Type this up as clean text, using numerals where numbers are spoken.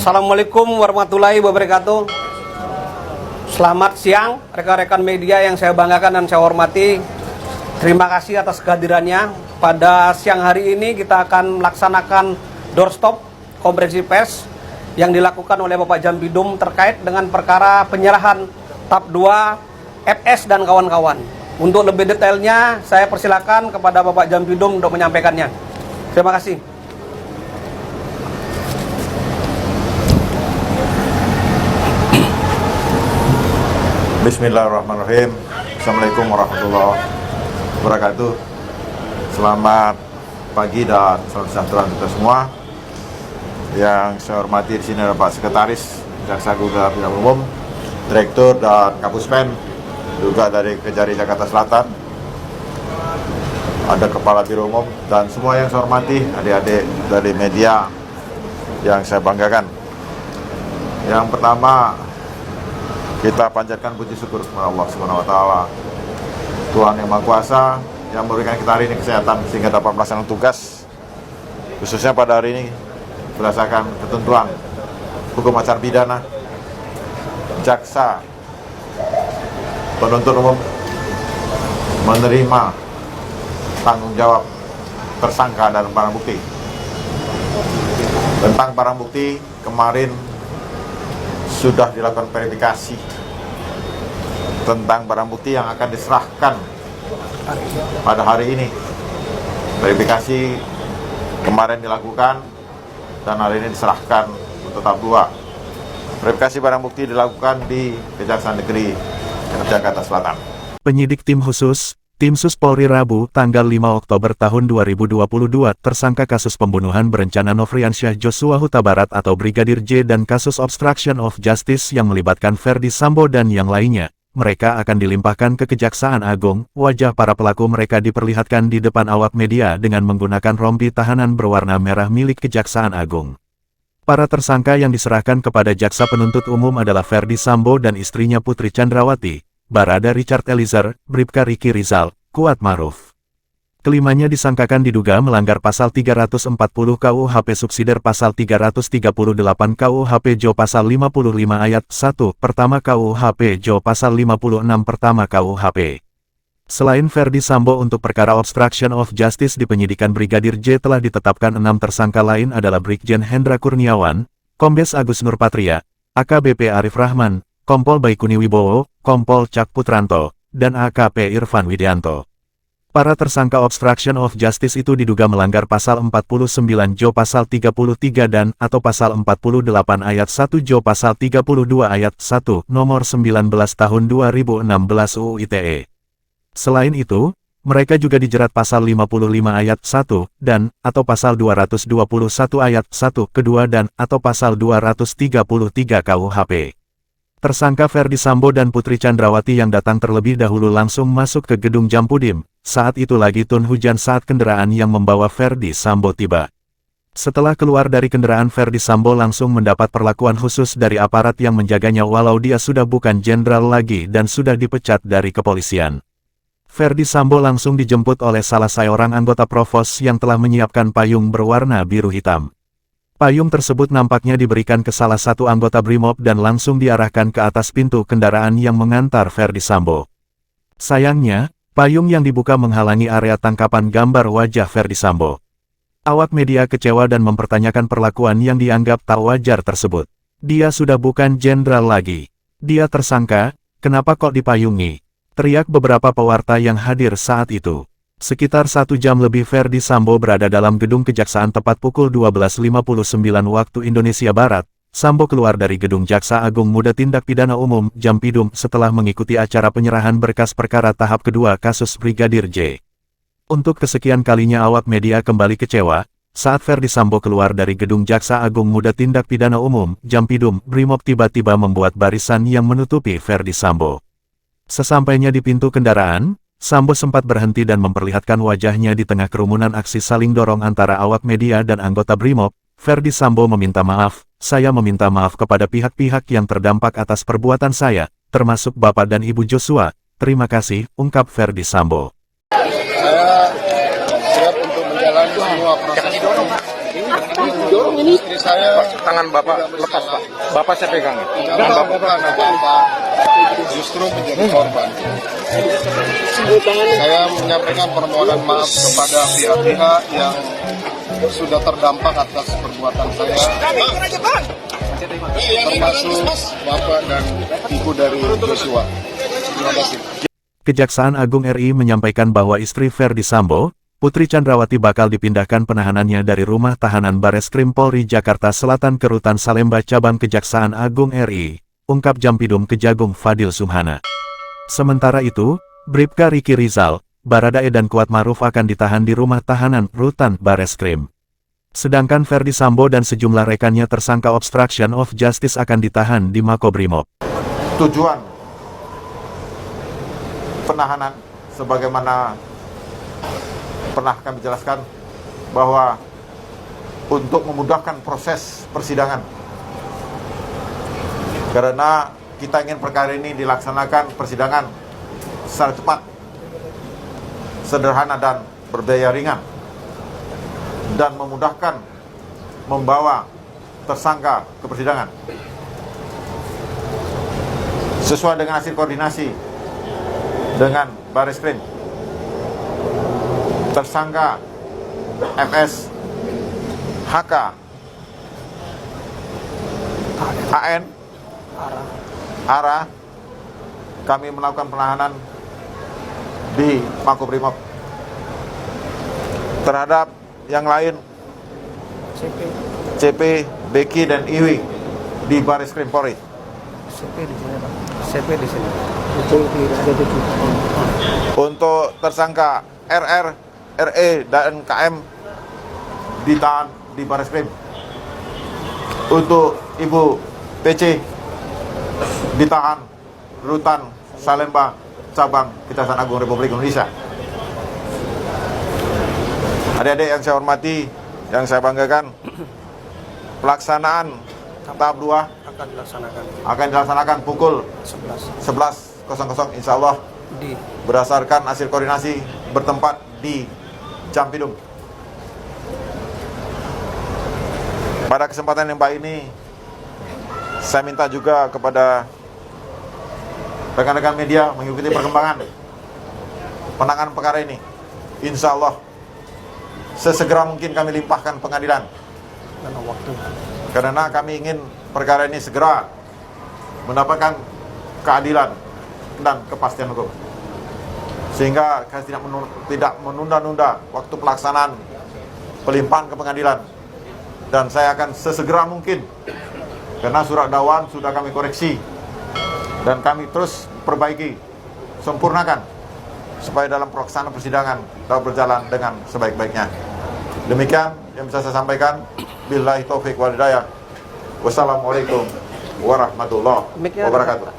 Assalamualaikum warahmatullahi wabarakatuh. Selamat siang rekan-rekan media yang saya banggakan dan saya hormati. Terima kasih atas kehadirannya. Pada siang hari ini kita akan melaksanakan doorstop konferensi pers yang dilakukan oleh Bapak Jampidum terkait dengan perkara penyerahan tahap 2 FS dan kawan-kawan. Untuk lebih detailnya saya persilakan kepada Bapak Jampidum untuk menyampaikannya. Terima kasih. Bismillahirrahmanirrahim. Assalamualaikum warahmatullahi wabarakatuh. Selamat pagi dan salam sejahtera untuk kita semua. Yang saya hormati di sini ada Pak Sekretaris Jaksa Agung dan Pidana Umum, Direktur dan Kapuspen, juga dari Kejari Jakarta Selatan. Ada Kepala Biro Umum dan semua yang saya hormati, adik-adik dari media yang saya banggakan. Yang pertama, kita panjatkan puji syukur kepada Allah Subhanahu wa taala, Tuhan yang Maha Kuasa yang memberikan kita hari ini kesehatan sehingga dapat melaksanakan tugas, khususnya pada hari ini berdasarkan ketentuan hukum acara pidana. Jaksa penuntut umum menerima tanggung jawab tersangka dan barang bukti. Tentang barang bukti, kemarin sudah dilakukan verifikasi tentang barang bukti yang akan diserahkan pada hari ini. Verifikasi kemarin dilakukan dan hari ini diserahkan untuk tahap 2. Verifikasi barang bukti dilakukan di Kejaksaan Negeri Jakarta Selatan. Penyidik tim khusus Tim Sus Polri Rabu, tanggal 5 Oktober tahun 2022, tersangka kasus pembunuhan berencana Nofriansyah Joshua Huta Barat atau Brigadir J dan kasus obstruction of justice yang melibatkan Ferdi Sambo dan yang lainnya. Mereka akan dilimpahkan ke Kejaksaan Agung. Wajah para pelaku mereka diperlihatkan di depan awak media dengan menggunakan rompi tahanan berwarna merah milik Kejaksaan Agung. Para tersangka yang diserahkan kepada Jaksa Penuntut Umum adalah Ferdi Sambo dan istrinya Putri Chandrawati, Barada Richard Eliezer, Bribka Riki Rizal, Kuat Maruf. Kelimanya disangkakan diduga melanggar pasal 340 KUHP subsidiar pasal 338 KUHP Jo pasal 55 ayat 1 pertama KUHP Jo pasal 56 pertama KUHP. Selain Ferdi Sambo, untuk perkara obstruction of justice di penyidikan Brigadir J telah ditetapkan 6 tersangka lain adalah Brigjen Hendra Kurniawan, Kombes Agus Nurpatria, AKBP Arif Rahman, Kompol Baikuni Wibowo, Kompol Cak Putranto, dan AKP Irfan Widianto. Para tersangka obstruction of justice itu diduga melanggar pasal 49 Jo pasal 33 dan atau pasal 48 ayat 1 Jo pasal 32 ayat 1 nomor 19 tahun 2016 UU ITE. Selain itu, mereka juga dijerat pasal 55 ayat 1 dan atau pasal 221 ayat 1 kedua dan atau pasal 233 KUHP. Tersangka Ferdi Sambo dan Putri Chandrawati yang datang terlebih dahulu langsung masuk ke gedung Jampudim. Saat itu lagi turun hujan saat kendaraan yang membawa Ferdi Sambo tiba. Setelah keluar dari kendaraan, Ferdi Sambo langsung mendapat perlakuan khusus dari aparat yang menjaganya walau dia sudah bukan jenderal lagi dan sudah dipecat dari kepolisian. Ferdi Sambo langsung dijemput oleh salah seorang anggota provos yang telah menyiapkan payung berwarna biru hitam. Payung tersebut nampaknya diberikan ke salah satu anggota Brimob dan langsung diarahkan ke atas pintu kendaraan yang mengantar Ferdi Sambo. Sayangnya, payung yang dibuka menghalangi area tangkapan gambar wajah Ferdi Sambo. Awak media kecewa dan mempertanyakan perlakuan yang dianggap tak wajar tersebut. Dia sudah bukan jenderal lagi. Dia tersangka, kenapa kok dipayungi? Teriak beberapa pewarta yang hadir saat itu. Sekitar 1 jam lebih Ferdi Sambo berada dalam gedung kejaksaan tepat pukul 12.59 waktu Indonesia Barat. Sambo keluar dari gedung Jaksa Agung Muda Tindak Pidana Umum Jampidum setelah mengikuti acara penyerahan berkas perkara tahap kedua kasus Brigadir J. Untuk kesekian kalinya awak media kembali kecewa saat Ferdi Sambo keluar dari gedung Jaksa Agung Muda Tindak Pidana Umum Jampidum. Brimob tiba-tiba membuat barisan yang menutupi Ferdi Sambo. Sesampainya di pintu kendaraan, Sambo sempat berhenti dan memperlihatkan wajahnya di tengah kerumunan aksi saling dorong antara awak media dan anggota Brimob. Ferdi Sambo meminta maaf, "Saya meminta maaf kepada pihak-pihak yang terdampak atas perbuatan saya, termasuk Bapak dan Ibu Joshua. Terima kasih," ungkap Ferdi Sambo. Saya siap untuk menjalani semua proses Istri saya Tangan Bapak lepas, Pak. Bapak saya pegang. tidak melakukan apa-apa, justru menjadi korban. Saya menyampaikan permohonan maaf kepada pihak-pihak yang sudah terdampak atas perbuatan saya, termasuk Bapak dan Ibu dari Joshua. Terima kasih. Kejaksaan Agung RI menyampaikan bahwa istri Verdi Sambo, Putri Chandrawati bakal dipindahkan penahanannya dari rumah tahanan Bareskrim Polri Jakarta Selatan ke Rutan Salemba Cabang Kejaksaan Agung RI, ungkap Jampidum Kejagung Fadil Sumhana. Sementara itu, Bribka Riki Rizal, Baradae dan Kuat Maruf akan ditahan di rumah tahanan Rutan Bareskrim. Sedangkan Verdi Sambo dan sejumlah rekannya tersangka obstruction of justice akan ditahan di Makobrimob. Tujuan penahanan sebagaimana pernah kami jelaskan bahwa untuk memudahkan proses persidangan, karena kita ingin perkara ini dilaksanakan persidangan secara cepat, sederhana dan berbiaya ringan, dan memudahkan membawa tersangka ke persidangan sesuai dengan hasil koordinasi dengan Bareskrim. Tersangka FS, HK, AN, ARA, kami melakukan penahanan di Makobrimob. Terhadap yang lain, CP, Beki, dan Iwi di Bareskrim Polri. CP di sini, Pak. CP di sini. Untuk tersangka RR, RE, dan KM ditahan di Bareskrim. Untuk Ibu PC ditahan Rutan Salemba Cabang Kejaksaan Agung Republik Indonesia. Adik-adik yang saya hormati, yang saya banggakan, pelaksanaan tahap 2 akan dilaksanakan pukul 11.00 insya Allah berdasarkan hasil koordinasi bertempat di Jampidum. Pada kesempatan yang baik ini, saya minta juga kepada rekan-rekan media mengikuti perkembangan penanganan perkara ini. Insya Allah sesegera mungkin kami limpahkan pengadilan, karena kami ingin perkara ini segera mendapatkan keadilan dan kepastian hukum, sehingga tidak menunda-nunda waktu pelaksanaan pelimpahan ke pengadilan. Dan saya akan sesegera mungkin, karena surat dakwaan sudah kami koreksi dan kami terus perbaiki, sempurnakan, supaya dalam pelaksanaan persidangan dapat berjalan dengan sebaik-baiknya. Demikian yang bisa saya sampaikan. Billahi taufik wal hidayah. Wassalamualaikum warahmatullahi wabarakatuh.